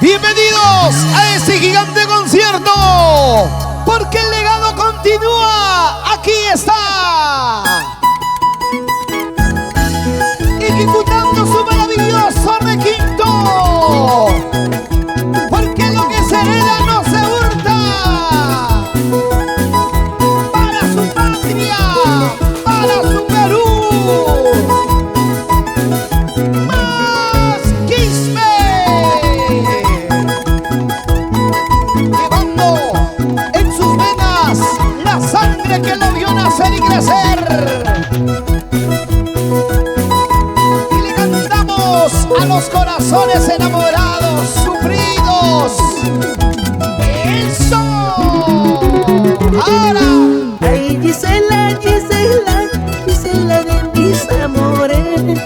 Bienvenidos a este gigante concierto, porque el legado continúa. Aquí está, ejecutando su maravilloso requinto, porque lo que se hereda no se hurta. Para su patria, para su Perú. Que lo vio nacer y crecer, y le cantamos a los corazones enamorados, sufridos. ¡Eso! Ahora. Ay, Gisela, Gisela, Gisela de mis amores.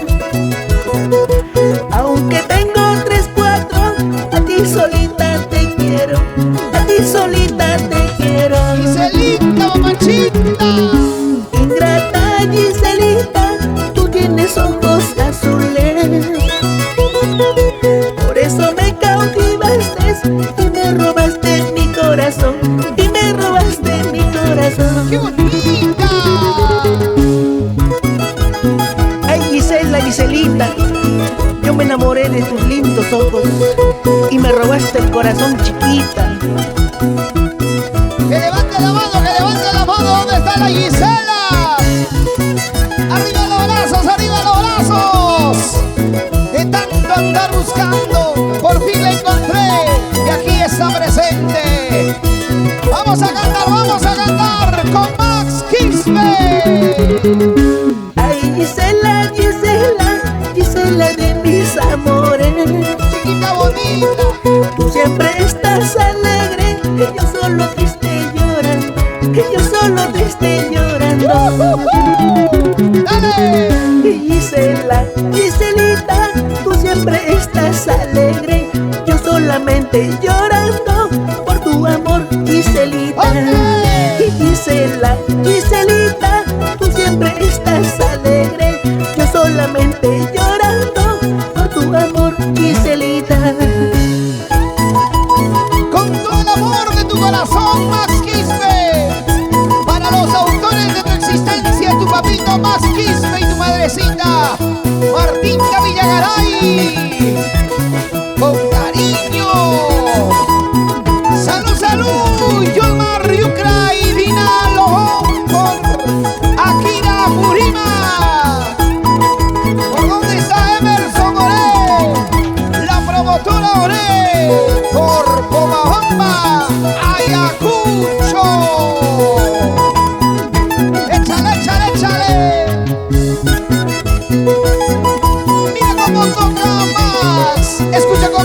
Aunque tengo 3, 4, a ti solita te quiero, a ti solita te quiero. Giselita, mamachita. Ingrata Giselita, tú tienes ojos azules. Por eso me cautivaste y me robaste mi corazón, y me robaste mi corazón. ¡Qué bonita! Ay, Gisela, Giselita, yo me enamoré de tus lindos ojos y me robaste el corazón, chiquita. Que levante la mano, que levante la mano. ¿Dónde está la Gisela? Arriba los brazos, arriba los brazos. De tanto andar buscando, por fin la encontré y aquí está presente. Vamos a cantar con Max Quispe. Ay, Gisela, Gisela, Gisela de mis amores. Chiquita bonita, Tú siempre estás alegre, que yo solo triste llorando, que yo solo triste llorando. dale. Gisela, Giselita, tú siempre estás alegre, yo solamente llorando por tu amor, Giselita. Gisela, Giselita, tú siempre estás alegre, yo solamente llorando por tu amor, Giselita. Con todo el amor de tu corazón, Max Quispe. Para los autores de tu existencia, tu papito Max Quispe y tu madrecita Martinka Villagaray. Con cariño. Salud, salud. Yolmar Ryukray, Dina Lobón, por Akira Purima. ¿Por dónde está Emerson Oré? La promotora Oré. Por Pomabamba, Ayacucho. Échale, échale, échale. Mira cómo toca Max. Escucha cómo